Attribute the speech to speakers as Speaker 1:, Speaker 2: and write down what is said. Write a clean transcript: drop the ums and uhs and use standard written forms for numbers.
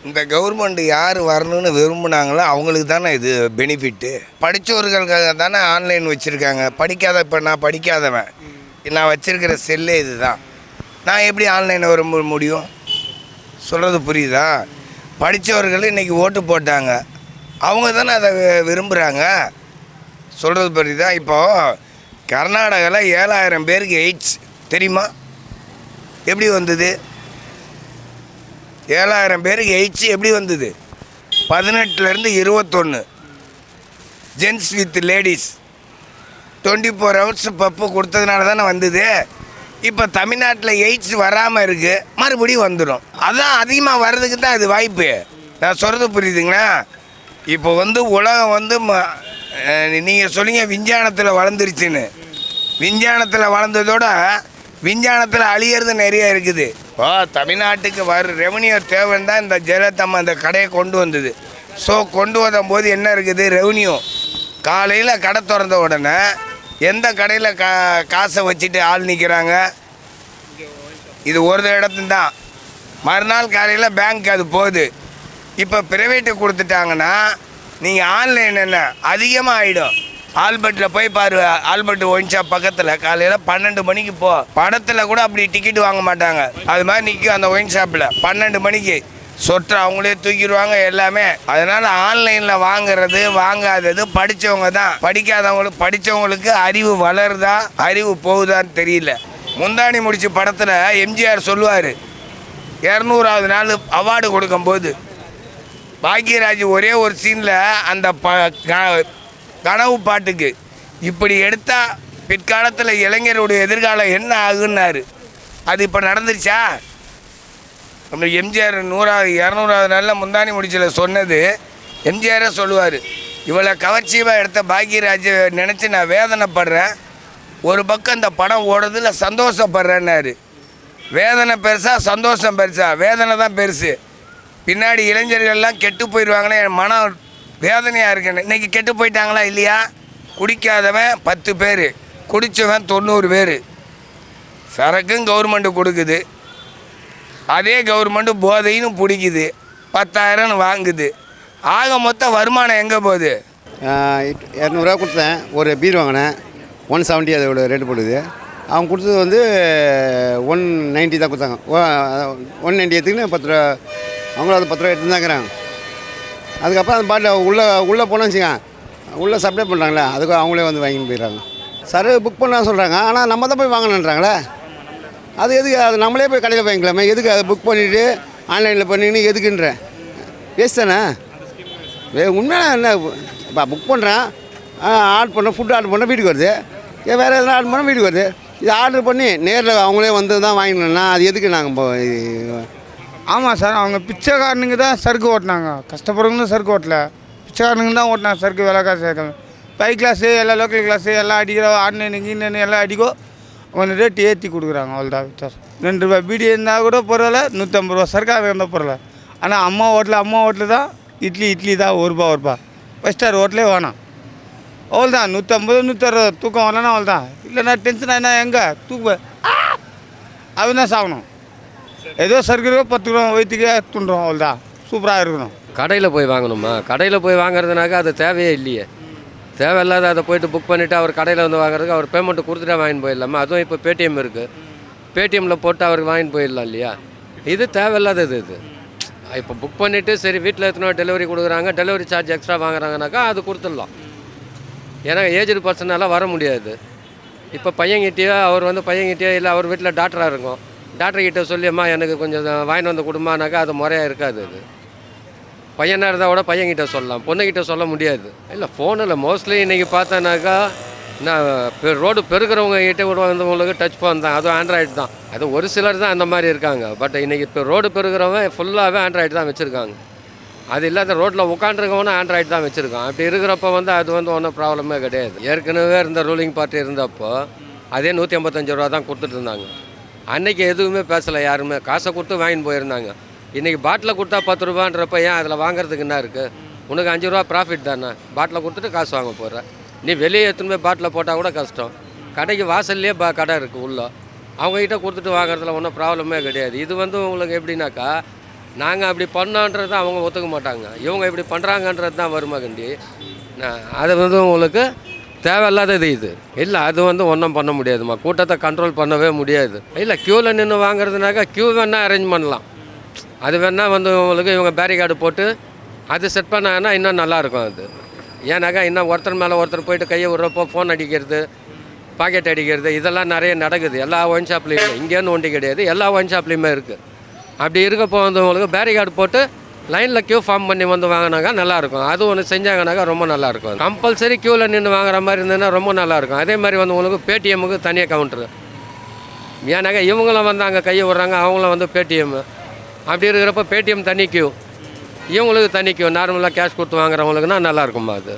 Speaker 1: இந்த கவர்மெண்ட் யார் வரணும்னு விரும்புனாங்களோ அவங்களுக்கு தானே இது பெனிஃபிட்டு. படித்தவர்களுக்காக தானே ஆன்லைன் வச்சுருக்காங்க. படிக்காத இப்போ நான் படிக்காதவன், நான் வச்சுருக்கிற செல்லே இது தான். நான் எப்படி ஆன்லைனை விரும்ப முடியும்? சொல்கிறது புரியுதா? படித்தவர்கள் இன்றைக்கி ஓட்டு போட்டாங்க, அவங்க தானே அதை விரும்புகிறாங்க. சொல்கிறது புரியுதா? இப்போது கர்நாடகாவில் 7000 பேருக்கு எய்ட்ஸ் தெரியுமா? எப்படி வந்தது? 7000 பேருக்கு எய்ட்ஸ் எப்படி வந்தது? 18லேருந்து 21 ஜென்ஸ் வித் லேடிஸ் 24 ஹவர்ஸ் பப்பு கொடுத்ததுனால தானே வந்தது. இப்போ தமிழ்நாட்டில் எய்ட்ஸ் வராமல் இருக்குது, மறுபடியும் வந்துடும். அதான் அதிகமாக வர்றதுக்கு தான் அது வாய்ப்பு. நான் சொல்கிறது புரியுதுங்களா? இப்போ உலகம் நீங்கள் சொல்லிங்க விஞ்ஞானத்தில் வளர்ந்துருச்சுன்னு. விஞ்ஞானத்தில் வளர்ந்ததோட விஞ்ஞானத்தில் அழியிறது நிறைய இருக்குது. இப்போ தமிழ்நாட்டுக்கு ரெவன்யூ தேவைன்னு தான் இந்த ஜெயலலிதா அந்த கடையை கொண்டு வந்தது. ஸோ கொண்டு வரும்போது என்ன இருக்குது? ரெவன்யூ. காலையில் கடை திறந்த உடனே எந்த கடையில் காசை வச்சுட்டு ஆள் நிற்கிறாங்க? இது ஒரு இடத்துல தான். மறுநாள் காலையில் பேங்க் அது போகுது. இப்போ ப்ரைவேட்டு கொடுத்துட்டாங்கன்னா நீங்கள் ஆன்லைன் என்ன அதிகமாக ஆகிடும். ஆல்பர்ட்டில் போய் பாரு, ஆல்பர்ட் ஒயின் ஷாப் பக்கத்தில் காலையில் 12 மணிக்கு போ. படத்தில் கூட அப்படி டிக்கெட் வாங்க மாட்டாங்க, அது மாதிரி நிற்கும் அந்த ஒயின் ஷாப்பில் 12 மணிக்கு. சொற்று அவங்களே தூக்கிடுவாங்க எல்லாமே. அதனால் ஆன்லைனில் வாங்காதது படித்தவங்க தான். படித்தவங்களுக்கு அறிவு வளருதா அறிவு போகுதான்னு தெரியல. முந்தாணி முடிச்ச படத்தில் எம்ஜிஆர் சொல்லுவார், 200வது நாள் அவார்டு கொடுக்கும்போது பாக்யராஜ் ஒரே ஒரு சீனில் அந்த கனவு பாட்டுக்கு இப்படி எடுத்தால் பிற்காலத்தில் இளைஞருடைய எதிர்காலம் என்ன ஆகுன்னாரு. அது இப்போ நடந்துருச்சா? நம்ம எம்ஜிஆர் 200வது நாளில் முந்தானி முடிச்சில் சொன்னது எம்ஜிஆரே சொல்லுவார், இவ்வளோ கவர்ச்சியமாக எடுத்த பாக்யராஜ் நினச்சி நான் வேதனைப்படுறேன். ஒரு பக்கம் இந்த படம் ஓடுறதுல சந்தோஷப்படுறேன்னாரு. வேதனை பெருசா சந்தோஷம் பெருசா? வேதனை தான் பெருசு. பின்னாடி இளைஞர்கள்லாம் கெட்டு போயிடுவாங்களே, என் மனம் வேதனையாக இருக்குன்னு. இன்றைக்கி கெட்டு போயிட்டாங்களா இல்லையா? குடிக்காதவன் 10 பேர், குடித்தவன் 90 பேர். சரக்கும் கவர்மெண்ட்டு கொடுக்குது, அதே கவர்மெண்ட்டு போதைன்னு பிடிக்குது, 10,000 வாங்குது. ஆக மொத்தம் வருமானம் எங்கே போகுது?
Speaker 2: 200 கொடுத்தேன், ஒரு பீர் வாங்கினேன் 170 அதோட ரேட்டு போடுது. அவங்க கொடுத்தது 190 தான் கொடுத்தாங்க. 190 எடுத்துக்கின்னு 10 ரூபா அவங்களும் அது 10 ரூபா எடுத்து தாங்கிறாங்க. அதுக்கப்புறம் அந்த பாட்டில் உள்ளே போனோன்னு வச்சுக்கோங்க, உள்ளே சப்ளை பண்ணுறாங்களே, அதுக்கு அவங்களே வாங்கின்னு போயிடுறாங்க. சர்வே புக் பண்ணலாம் சொல்கிறாங்க, ஆனால் நம்ம தான் போய் வாங்கணுன்றாங்களே. அது எதுக்கு? அது நம்மளே போய் கடையில் வாங்கிக்கலாமே, எதுக்கு அதை புக் பண்ணிவிட்டு ஆன்லைனில் பண்ணின்னு எதுக்குன்ற வேஸ்ட் தானே? உண்மையாக என்ன? இப்போ புக் பண்ணுறேன், ஆர்டர் பண்ண ஃபுட்டு ஆர்டர் பண்ணால் வீட்டுக்கு வருது, வேறு எதனா ஆர்டர் பண்ணால் வீட்டுக்கு வருது. இது ஆர்டர் பண்ணி நேரில் அவங்களே தான் வாங்கிக்கணும்னா அது எதுக்கு நாங்கள்
Speaker 3: ஆமாம் சார், அவங்க பிச்சைக்காரனுங்க தான் சறுக்கு ஓட்டினாங்க, கஷ்டப்படுறவங்க சறுக்கு ஓட்டல, பிச்சைக்காரனுங்க தான் ஓட்டினாங்க சறுக்கு. விலை காசு பை கிளாஸு எல்லாம் லோக்கல் கிளாஸு எல்லாம் அடிக்கிற ஆன்லைன் கீன்லைன் எல்லாம் அடிக்கும். கொஞ்சம் ரேட்டு ஏற்றி கொடுக்குறாங்க, அவ்வளோதான் வித்தியாசம். 2 ரூபா பீடி இருந்தால் கூட பரவாயில்ல, 150 ரூபா சர்க்காக இருந்தால் பரவாயில்ல. ஆனால் அம்மா ஹோட்டலில் தான் இட்லி தான் 1 ரூபா 5 ஸ்டார் ஹோட்டலே வேணாம். அவ்வளோதான் 150 160 தூக்கம் வரலன்னா அவ்வளோதான். இல்லைன்னா டென்ஷன் ஆகினா எங்கே தூக்கம் அதுதான் சாகணும். ஏதோ சர்க்கரை 10 ரூபா வயிற்றுக்கே துண்டுறோம், அவ்வளோதான். சூப்பராக இருக்கணும்.
Speaker 4: கடையில் போய் வாங்கணுமா? கடையில் போய் வாங்குறதுனாக்கா அது தேவையே இல்லையே. தேவையில்லாத அதை போயிட்டு புக் பண்ணிவிட்டு அவர் கடையில் வாங்குறதுக்கு அவர் பேமெண்ட்டு கொடுத்துட்டா வாங்கிட்டு போயிடலாமா? அதுவும் இப்போ பேடிஎம் இருக்குது, பேடிஎம்மில் போட்டு அவருக்கு வாங்கிட்டு போயிடலாம் இல்லையா? இது தேவையில்லாதது. இது இப்போ புக் பண்ணிவிட்டு சரி வீட்டில் எத்தனை டெலிவரி கொடுக்குறாங்க, டெலிவரி சார்ஜ் எக்ஸ்ட்ரா வாங்குறாங்கனாக்கா அது கொடுத்துடலாம். ஏன்னா ஏஜ்டு பர்சனால் வர முடியாது. இப்போ பையன்கிட்டயோ அவர் பையன்கிட்டயோ இல்லை அவர் வீட்டில் டாக்டராக இருக்கும், டாக்டர்கிட்ட சொல்லியம்மா எனக்கு கொஞ்சம் வாங்கிட்டு வந்து கொடுமானாக்கா அது முறையாக இருக்காது. அது பையனாக இருந்தால் கூட பையன்கிட்ட சொல்லலாம், பொண்ணுக்கிட்ட சொல்ல முடியாது. இல்லை ஃபோனில் மோஸ்ட்லி இன்றைக்கி பார்த்தோன்னாக்கா நான் ரோடு பெருக்கிறவங்க கிட்டே கூட வந்தவங்களுக்கு டச் ஃபோன் தான், அதுவும் ஆண்ட்ராய்டு தான். அது ஒரு சிலர் தான் அந்த மாதிரி இருக்காங்க. பட் இன்றைக்கி இப்போ ரோடு பெருக்கிறவங்க ஃபுல்லாகவே ஆண்ட்ராய்டு தான் வச்சுருக்காங்க. அது இல்லாத ரோட்டில் உட்காண்டிருக்கவனும் ஆண்ட்ராய்டு தான் வச்சுருக்கான். அப்படி இருக்கிறப்ப அது ஒன்றும் ப்ராப்ளமே கிடையாது. ஏற்கனவே இருந்த ரூலிங் பார்ட்டி இருந்தப்போ அதே 155 ரூபா தான் கொடுத்துட்டு இருந்தாங்க. அன்றைக்கி எதுவுமே பேசலை, யாருமே காசை கொடுத்து வாங்கின்னு போயிருந்தாங்க. இன்றைக்கி பாட்டில் கொடுத்தா 10 ரூபான்றப்ப ஏன் அதில் வாங்குறதுக்கு என்ன இருக்குது? உனக்கு 5 ரூபா ப்ராஃபிட் தானே, பாட்டில் கொடுத்துட்டு காசு வாங்க போகிற. நீ வெளியே எடுத்துன்னு போய் பாட்டில் போட்டால் கூட கஷ்டம். கடைக்கு வாசல்லையே கடை இருக்குது உள்ளே, அவங்ககிட்ட கொடுத்துட்டு வாங்குறதுல ஒன்றும் ப்ராப்ளமே கிடையாது. இது உங்களுக்கு எப்படின்னாக்கா நாங்கள் அப்படி பண்ணோன்றது அவங்க ஒத்துக்க மாட்டாங்க, இவங்க இப்படி பண்ணுறாங்கன்றது தான் வருமா கண்டி. அது வந்து உங்களுக்கு தேவையில்லாதது இது இல்லை. அது வந்து ஒன்றும் பண்ண முடியாதுமா, கூட்டத்தை கண்ட்ரோல் பண்ணவே முடியாது. இல்லை க்யூவில் நின்று வாங்குறதுனாக்கா க்யூ வேணால் அரேஞ்ச் பண்ணலாம். அது வேணால் வந்து உங்களுக்கு இவங்க பேரிகார்டு போட்டு அது செட் பண்ணாங்கன்னா இன்னும் நல்லாயிருக்கும். அது ஏன்னாக்கா இன்னும் ஒருத்தர் மேலே ஒருத்தர் போயிட்டு கையை விட்றப்போ ஃபோன் அடிக்கிறது, பாக்கெட் அடிக்கிறது, இதெல்லாம் நிறைய நடக்குது எல்லா ஒயின் ஷாப்லேயுமே. இங்கேன்னு ஒண்டி கிடையாது, எல்லா ஒயின் ஷாப்லேயுமே இருக்குது. அப்படி இருக்கப்போ வந்து உங்களுக்கு பேரிகார்டு போட்டு லைனில் க்யூ ஃபார்ம் பண்ணி வந்து வாங்கினாக்கா நல்லாயிருக்கும். அது ஒன்று செஞ்சாங்கனாக்கா ரொம்ப நல்லாயிருக்கும். கம்பல்சரி க்யூவில் நின்று வாங்குற மாதிரி இருந்ததுன்னா ரொம்ப நல்லாயிருக்கும். அதே மாதிரி வந்து உங்களுக்கு பேடிஎம்முக்கு தனியாக கவுண்ட்ரு. ஏன்னாக்கா இவங்களும் வந்து அங்கே கையை விட்றாங்க, அவங்களும் வந்து பேடிஎம். அப்படி இருக்கிறப்ப பேடிஎம் தனி க்யூ, இவங்களுக்கு தனி க்யூ. நார்மலாக கேஷ் கொடுத்து வாங்குறவங்களுக்குன்னா நல்லாயிருக்குமா அது.